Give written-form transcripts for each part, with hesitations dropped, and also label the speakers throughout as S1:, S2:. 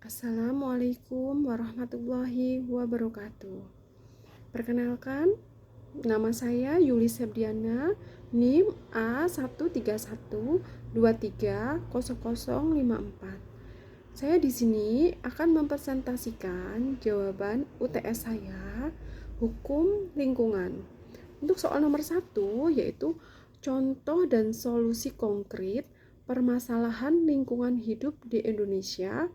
S1: Assalamualaikum warahmatullahi wabarakatuh. Perkenalkan, nama saya Yuli Sepdiana, NIM A131230054. Saya di sini akan mempresentasikan jawaban UTS saya, Hukum Lingkungan. Untuk soal nomor 1, yaitu contoh dan solusi konkret permasalahan lingkungan hidup di Indonesia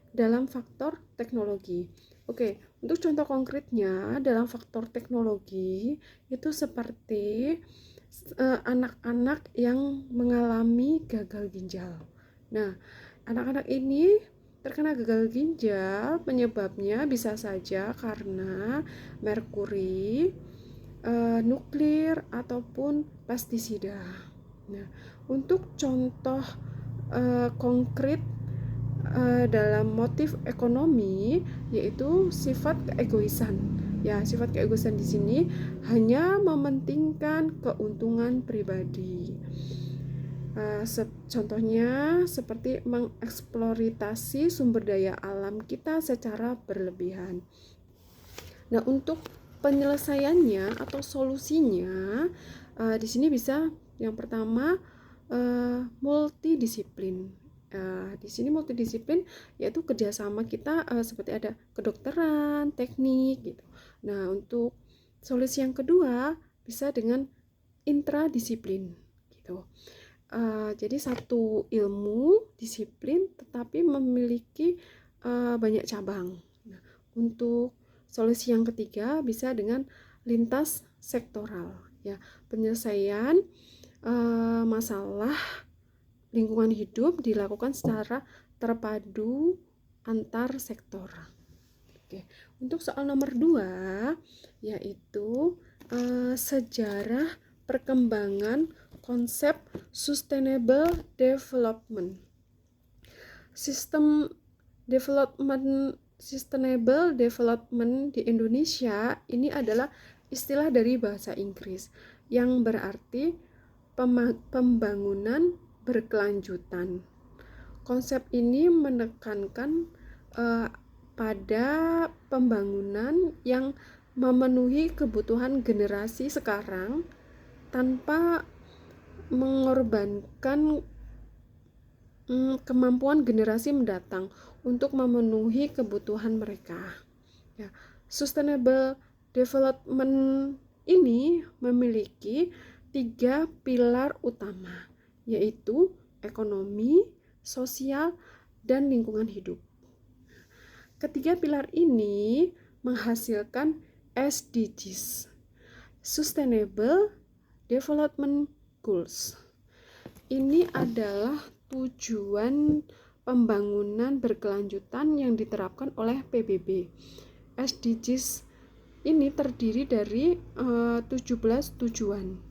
S1: dalam faktor teknologi. Oke, untuk contoh konkretnya dalam faktor teknologi itu seperti anak-anak yang mengalami gagal ginjal. Nah, anak-anak ini terkena gagal ginjal, penyebabnya bisa saja karena merkuri, nuklir ataupun pestisida. Nah, untuk contoh konkret dalam motif ekonomi yaitu sifat keegoisan. Ya, sifat keegoisan di sini hanya mementingkan keuntungan pribadi. Contohnya seperti mengeksploitasi sumber daya alam kita secara berlebihan. Nah, untuk penyelesaiannya atau solusinya di sini bisa yang pertama multidisiplin. Di sini multidisiplin yaitu kerjasama kita seperti ada kedokteran, teknik gitu. Nah, untuk solusi yang kedua bisa dengan intradisiplin gitu. Jadi satu ilmu disiplin tetapi memiliki banyak cabang. Nah, untuk solusi yang ketiga bisa dengan lintas sektoral, ya, penyelesaian masalah lingkungan hidup dilakukan secara terpadu antar sektor. Oke, untuk soal nomor 2 yaitu sejarah perkembangan konsep sustainable development. Sustainable development di Indonesia ini adalah istilah dari bahasa Inggris yang berarti pembangunan berkelanjutan. Konsep ini menekankan pada pembangunan yang memenuhi kebutuhan generasi sekarang tanpa mengorbankan kemampuan generasi mendatang untuk memenuhi kebutuhan mereka. Ya, sustainable development ini memiliki 3 pilar utama, yaitu ekonomi, sosial, dan lingkungan hidup. Ketiga pilar ini menghasilkan SDGs, Sustainable Development Goals. Ini adalah tujuan pembangunan berkelanjutan yang diterapkan oleh PBB. SDGs ini terdiri dari 17 tujuan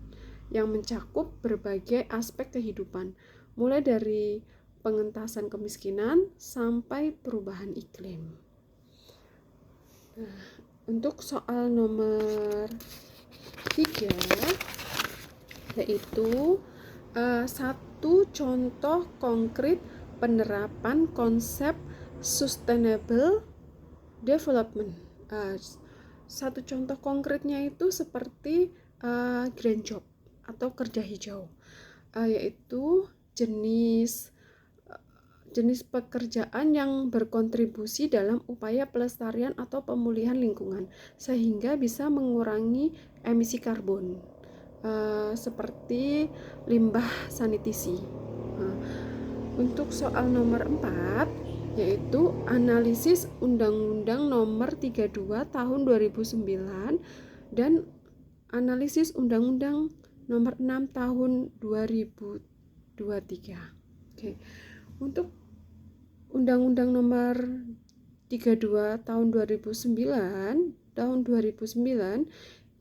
S1: yang mencakup berbagai aspek kehidupan, mulai dari pengentasan kemiskinan sampai perubahan iklim. Nah, untuk soal nomor 3 yaitu satu contoh konkret penerapan konsep sustainable development. Satu contoh konkretnya itu seperti green job atau kerja hijau, yaitu jenis pekerjaan yang berkontribusi dalam upaya pelestarian atau pemulihan lingkungan sehingga bisa mengurangi emisi karbon, seperti limbah sanitasi. Untuk soal nomor 4 yaitu analisis Undang-Undang Nomor 32 Tahun 2009 dan analisis Undang-Undang Nomor 6 Tahun 2023. Oke. Untuk Undang-Undang Nomor 32 Tahun 2009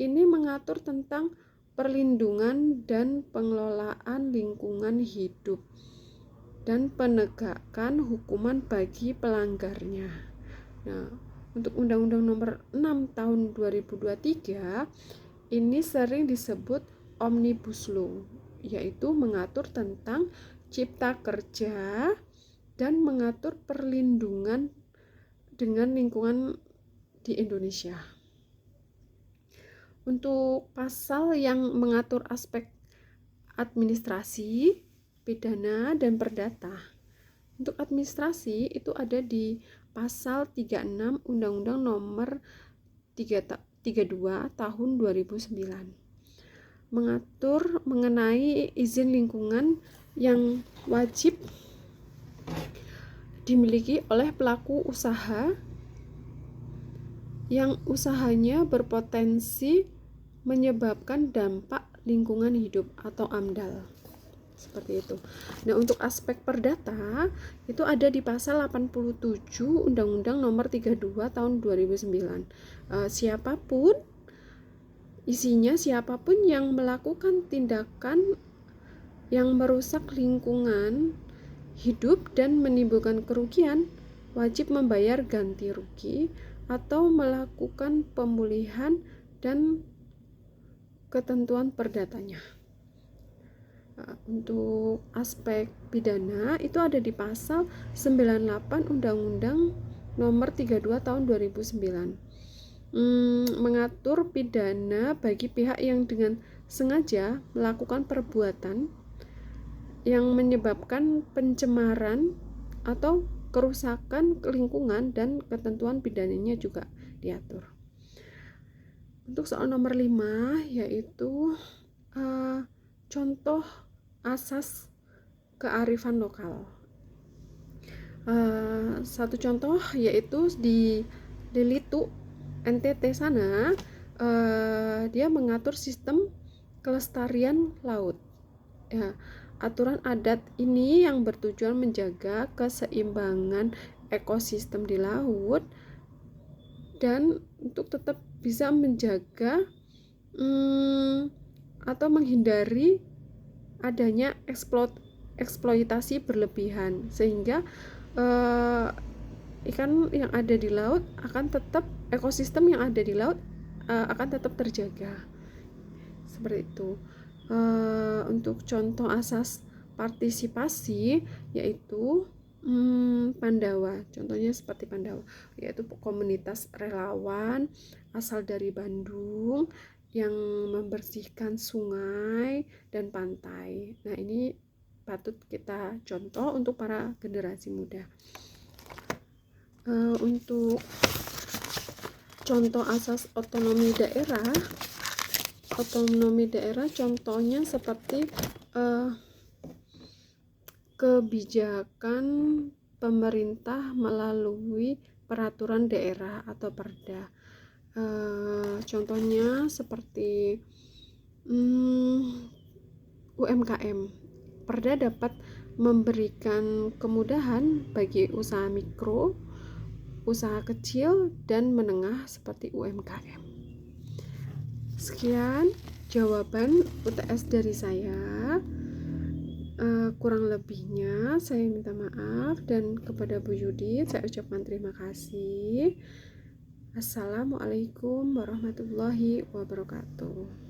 S1: ini mengatur tentang perlindungan dan pengelolaan lingkungan hidup dan penegakan hukuman bagi pelanggarnya. Nah, untuk Undang-Undang Nomor 6 Tahun 2023 ini sering disebut Omnibus Law, yaitu mengatur tentang cipta kerja dan mengatur perlindungan dengan lingkungan di Indonesia. Untuk pasal yang mengatur aspek administrasi, pidana, dan perdata. Untuk administrasi itu ada di pasal 36 Undang-Undang Nomor 32 Tahun 2009. Mengatur mengenai izin lingkungan yang wajib dimiliki oleh pelaku usaha yang usahanya berpotensi menyebabkan dampak lingkungan hidup atau AMDAL. Seperti itu. Nah, untuk aspek perdata itu ada di pasal 87 Undang-Undang Nomor 32 Tahun 2009. Siapapun yang melakukan tindakan yang merusak lingkungan hidup dan menimbulkan kerugian wajib membayar ganti rugi atau melakukan pemulihan dan ketentuan perdatanya. Untuk aspek pidana itu ada di pasal 98 Undang-Undang Nomor 32 Tahun 2009. Mengatur pidana bagi pihak yang dengan sengaja melakukan perbuatan yang menyebabkan pencemaran atau kerusakan lingkungan, dan ketentuan pidananya juga diatur. Untuk soal nomor 5 yaitu contoh asas kearifan lokal. Satu contoh yaitu di Litu NTT sana, dia mengatur sistem kelestarian laut. Ya, aturan adat ini yang bertujuan menjaga keseimbangan ekosistem di laut dan untuk tetap bisa menjaga atau menghindari adanya eksploitasi berlebihan, sehingga ikan yang ada di laut akan tetap, ekosistem yang ada di laut akan tetap terjaga. Seperti itu. Untuk contoh asas partisipasi yaitu Pandawa, contohnya seperti Pandawa, yaitu komunitas relawan asal dari Bandung yang membersihkan sungai dan pantai. Nah, ini patut kita contoh untuk para generasi muda. Untuk contoh asas otonomi daerah contohnya seperti kebijakan pemerintah melalui peraturan daerah atau perda. Contohnya seperti UMKM. Perda dapat memberikan kemudahan bagi usaha mikro, usaha kecil dan menengah seperti UMKM. Sekian jawaban UTS dari saya. Kurang lebihnya saya minta maaf, dan kepada Bu Yudi saya ucapkan terima kasih. Assalamualaikum warahmatullahi wabarakatuh.